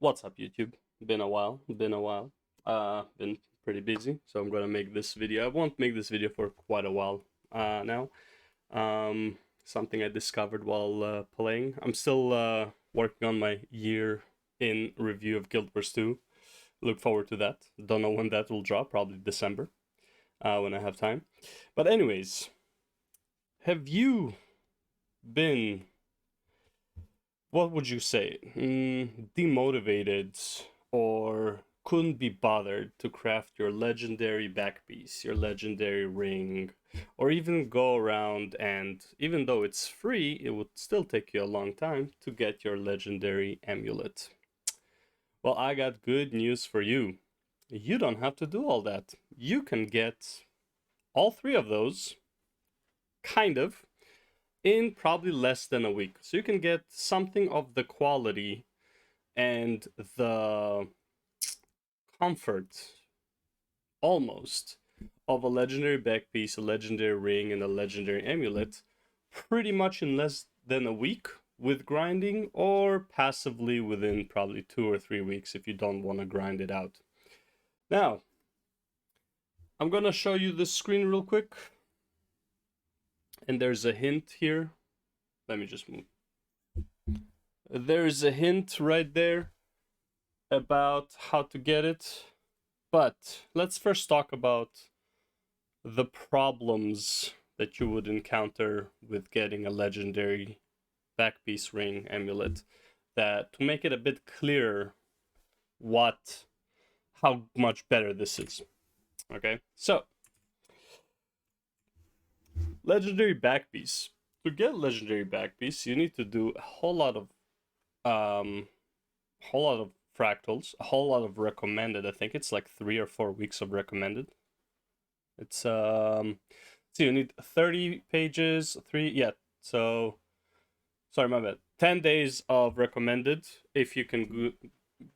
What's up, YouTube? Been a while. Been pretty busy, so I'm gonna make this video. I won't make this video for quite a while now. Something I discovered while playing. I'm still working on my year in review of Guild Wars 2. Look forward to that. Don't know when that will drop. Probably December, when I have time. But anyways, have you been, what would you say, demotivated or couldn't be bothered to craft your legendary back piece, your legendary ring, or even go around and, even though it's free, it would still take you a long time to get your legendary amulet? Well, I got good news for you. You don't have to do all that. You can get all three of those, kind of, in probably less than a week. So you can get something of the quality and the comfort, almost, of a legendary back piece, a legendary ring, and a legendary amulet pretty much in less than a week with grinding, or passively within probably 2 or 3 weeks if you don't want to grind it out. Now, I'm gonna show you this screen real quick. And there's a hint here. Let me just move. There's a hint right there about how to get it. But let's first talk about the problems that you would encounter with getting a legendary backpiece ring amulet, that to make it a bit clearer how much better this is. Okay, so legendary backpiece. To get legendary backpiece, you need to do a whole lot of fractals, a whole lot of recommended. I think it's like 3 or 4 weeks of recommended. It's so you need 30 pages, so sorry, my bad. 10 days of recommended if you can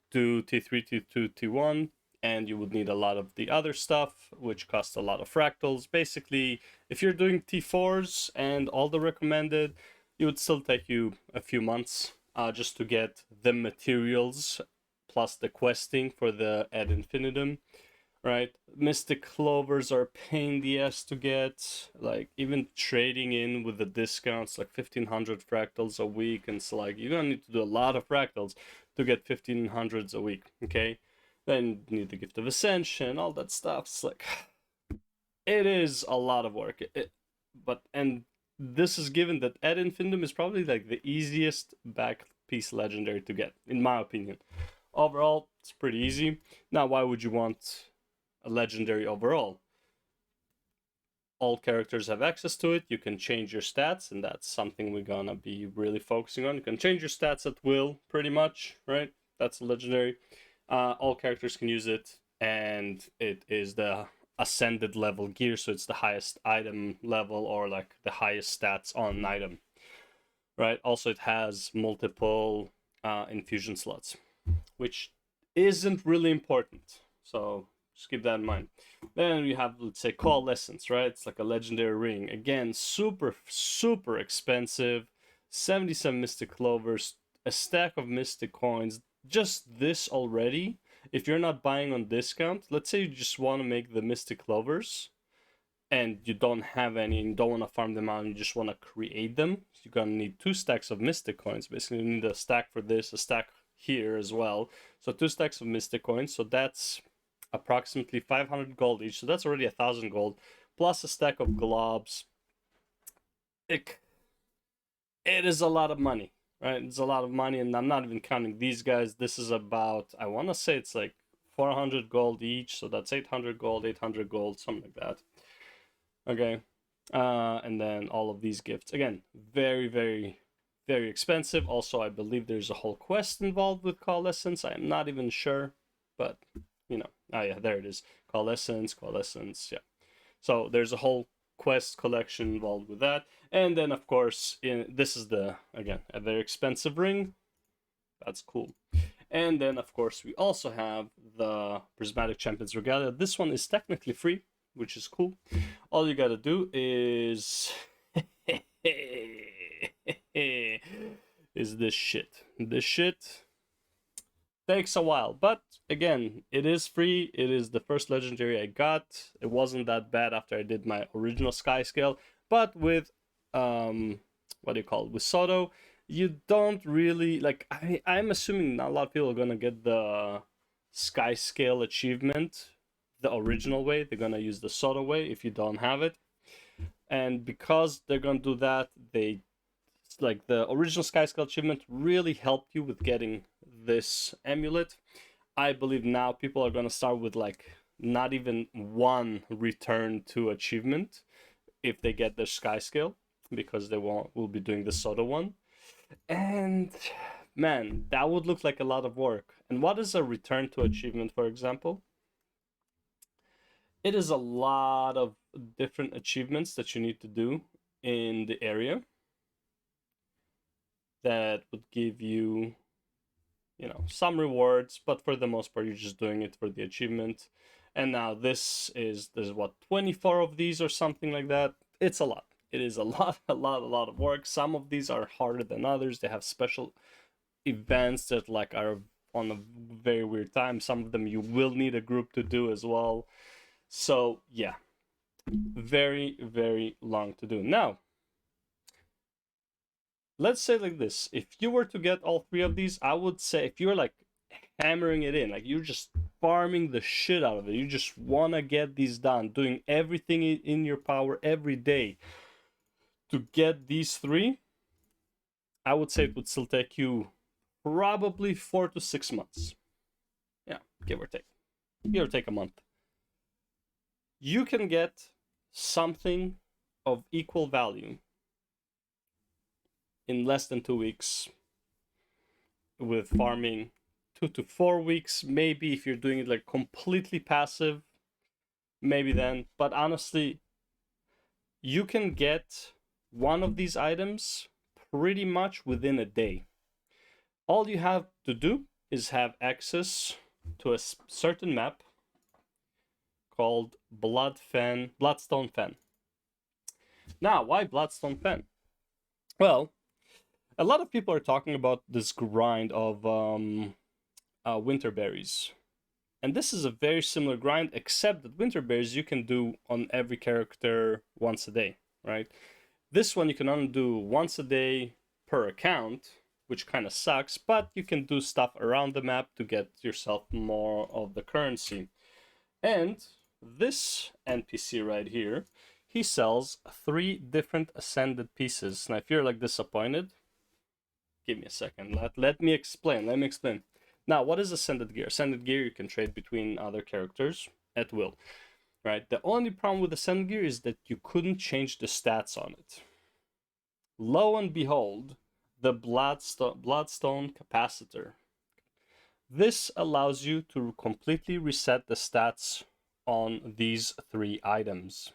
do T3, T2, T1, and you would need a lot of the other stuff, which costs a lot of fractals. Basically, if you're doing T4s and all the recommended, it would still take you a few months just to get the materials plus the questing for the ad infinitum, right? Mystic clovers are a pain in the ass to get. Like, even trading in with the discounts, like 1500 fractals a week, and it's like you're gonna need to do a lot of fractals to get 1500s a week, okay? Then you need the Gift of Ascension, all that stuff. It's like, it is a lot of work. And this is given that ad infinitum is probably like the easiest back piece legendary to get, in my opinion. Overall, it's pretty easy. Now, why would you want a legendary overall? All characters have access to it. You can change your stats, and that's something we're gonna be really focusing on. You can change your stats at will, pretty much, right? That's a legendary. All characters can use it, and it is the ascended level gear, so it's the highest item level, or like the highest stats on an item, right? Also, it has multiple infusion slots, which isn't really important, so just keep that in mind. Then we have, let's say, Coalescence, right? It's like a legendary ring. Again, super expensive. 77 Mystic Clovers, a stack of Mystic Coins. Just this already, if you're not buying on discount, let's say you just want to make the Mystic Clovers and you don't have any and you don't want to farm them out and you just want to create them, so you're going to need 2 stacks of Mystic Coins. Basically, you need a stack for this, a stack here as well. So 2 stacks of Mystic Coins, so that's approximately 500 gold each, so that's already 1,000 gold, plus a stack of globs. It is a lot of money. Right, it's a lot of money, and I'm not even counting these guys. This is about, I want to say it's like 400 gold each, so that's 800 gold, 800 gold, something like that. Okay, and then all of these gifts. Again, very expensive. Also, I believe there's a whole quest involved with Coalescence. I am not even sure, but, you know. Oh yeah, there it is. Coalescence, yeah. So there's a whole quest collection involved with that. And then, of course, this is again, a very expensive ring. That's cool. And then, of course, we also have the Prismatic Champions Regalia. This one is technically free, which is cool. All you gotta do is is this shit. This shit takes a while, but again, it is free. It is the first legendary I got. It wasn't that bad after I did my original sky scale, but with what do you call it, with Soto, you don't really like. I'm assuming not a lot of people are gonna get the sky scale achievement the original way. They're gonna use the Soto way if you don't have it, and because they're gonna do that, they like the original sky scale achievement really helped you with getting this amulet. I believe now people are gonna start with like not even one return to achievement if they get their sky scale, because they will be doing the Soda one. And man, that would look like a lot of work. And what is a return to achievement, for example? It is a lot of different achievements that you need to do in the area that would give you, you know, some rewards, but for the most part, you're just doing it for the achievement. And now there's what, 24 of these or something like that. It's a lot. It is a lot, a lot of work. Some of these are harder than others. They have special events that like are on a very weird time. Some of them you will need a group to do as well. So yeah, very long to do. Now, let's say like this: if you were to get all three of these, I would say if you're like hammering it in, like you're just farming the shit out of it, you just want to get these done, doing everything in your power every day to get these three, I would say it would still take you probably 4 to 6 months. Yeah, give or take. Give or take a month. You can get something of equal value in less than 2 weeks with farming 2 to 4 weeks, maybe if you're doing it like completely passive, maybe then. But honestly, you can get one of these items pretty much within a day. All you have to do is have access to a certain map called Bloodstone Fen. Now, why Bloodstone Fen? Well, a lot of people are talking about this grind of winter berries. And this is a very similar grind, except that winter berries you can do on every character once a day, right? This one you can only do once a day per account, which kind of sucks, but you can do stuff around the map to get yourself more of the currency. And this NPC right here, he sells 3 different ascended pieces. Now, if you're like disappointed, give me a second. Let me explain. Now, what is ascended gear? Ascended gear you can trade between other characters at will, right? The only problem with ascended gear is that you couldn't change the stats on it. Lo and behold, the Bloodstone capacitor. This allows you to completely reset the stats on these 3 items,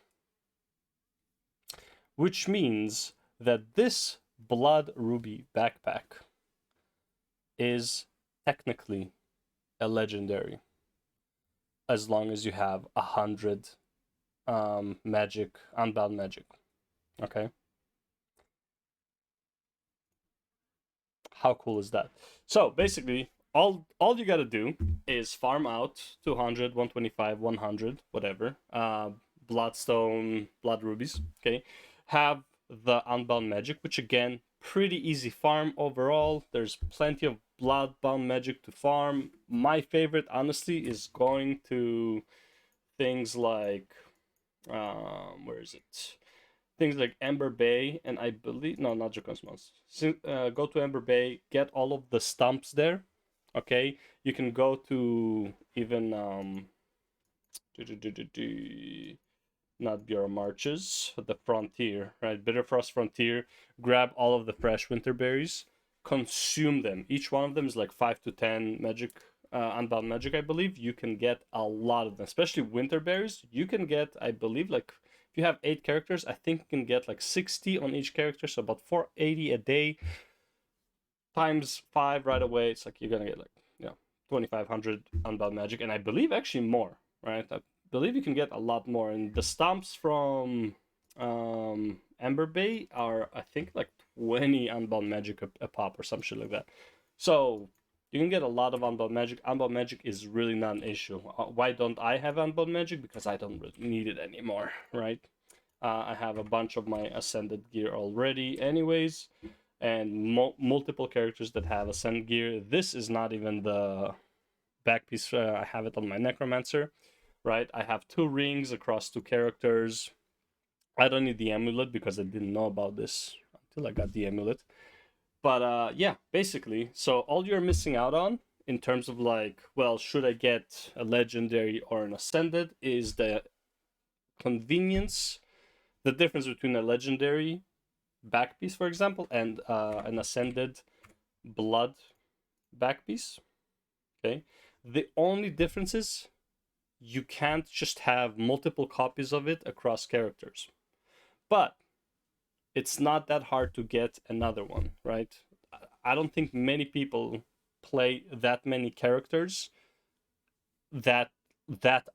which means that this Blood Ruby backpack is technically a legendary as long as you have 100 magic, unbound magic. Okay, how cool is that? So basically, all you gotta do is farm out 200, 125, 100, whatever, Bloodstone, Blood Rubies. Okay, have the unbound magic, which again, pretty easy farm overall. There's plenty of bloodbound magic to farm. My favorite, honestly, is going to things like where is it? Things like Ember Bay, and I believe no, not Dracon's Moss. So, go to Ember Bay, get all of the stumps there. Okay, you can go to even not Bureau Marches, the Frontier, right? Bitterfrost Frontier. Grab all of the fresh winter berries, consume them. Each one of them is like 5 to 10 magic, unbound magic, I believe. You can get a lot of them, especially winter berries. You can get, I believe, like if you have 8 characters, I think you can get like 60 on each character, so about 480 a day times 5 right away. It's like you're gonna get like 2,500 unbound magic, and I believe actually more, right? I believe you can get a lot more, and the stumps from Ember Bay are I think like 20 unbound magic a pop or some shit like that. So You can get a lot of unbound magic. Unbound magic is really not an issue. Why don't I have unbound magic? Because I don't really need it anymore, right? I have a bunch of my ascended gear already anyways, and multiple characters that have ascended gear. This is not even the back piece. I have it on my necromancer, right? I have 2 rings across 2 characters. I don't need the amulet because I didn't know about this until I got the amulet. But yeah, basically, so all you're missing out on in terms of like, well, should I get a legendary or an ascended, is the convenience, the difference between a legendary back piece, for example, and an ascended blood back piece. Okay, the only difference is you can't just have multiple copies of it across characters, but it's not that hard to get another one, right? I don't think many people play that many characters that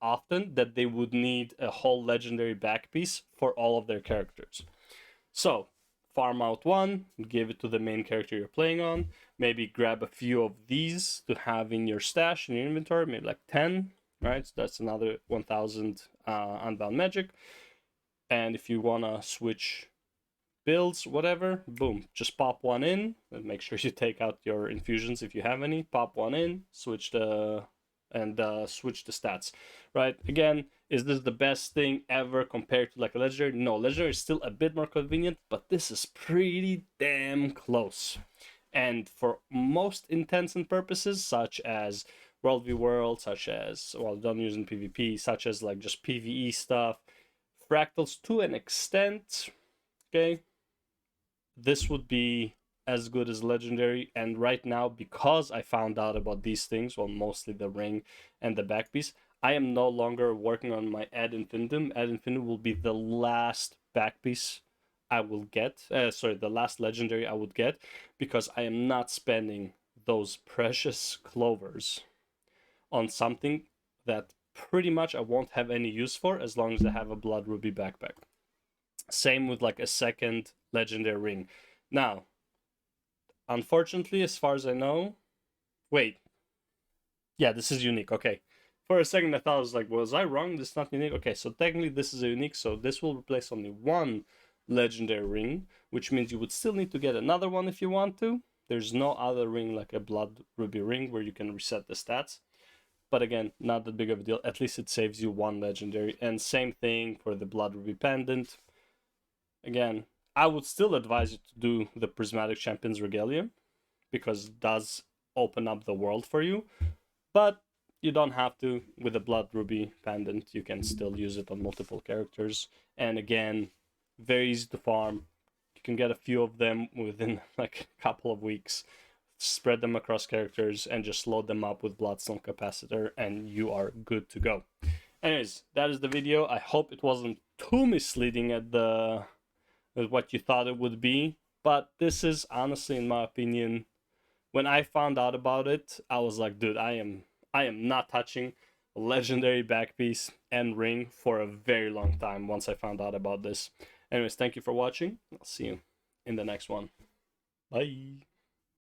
often that they would need a whole legendary back piece for all of their characters. So farm out one, give it to the main character you're playing on, maybe grab a few of these to have in your stash, in your inventory, maybe like 10, right? So that's another 1000 unbound magic. And if you want to switch builds, whatever, boom, just pop one in and make sure you take out your infusions if you have any. Pop one in, switch the stats, right? Again, is this the best thing ever compared to like a legendary? No, legendary is still a bit more convenient, but this is pretty damn close. And for most intents and purposes, such as World v World, such as, well, don't use in PvP, such as like just PvE stuff, fractals to an extent, okay, this would be as good as legendary. And right now, because I found out about these things, well, mostly the ring and the back piece, I am no longer working on my ad infinitum. Ad infinitum will be the last back piece I will get, the last legendary I would get, because I am not spending those precious clovers on something that pretty much I won't have any use for as long as I have a blood ruby backpack. Same with like a second legendary ring. Now, unfortunately, as far as I know, wait, yeah, this is unique. Okay, for a second I thought I was like, was I wrong? This is not unique. Okay, so technically this is a unique, so this will replace only one legendary ring, which means you would still need to get another one if you want to. There's no other ring like a blood ruby ring where you can reset the stats. But again, not that big of a deal. At least it saves you one legendary. And same thing for the blood ruby pendant. Again, I would still advise you to do the Prismatic Champion's Regalia, because it does open up the world for you. But you don't have to. With the Blood Ruby pendant, you can still use it on multiple characters. And again, very easy to farm. You can get a few of them within like a couple of weeks. Spread them across characters and just load them up with Bloodstone Capacitor, and you are good to go. Anyways, that is the video. I hope it wasn't too misleading at what you thought it would be, but this is honestly, in my opinion, when I found out about it, I was like, dude, I am not touching a legendary back piece and ring for a very long time once I found out about this. Anyways, thank you for watching. I'll see you in the next one. Bye.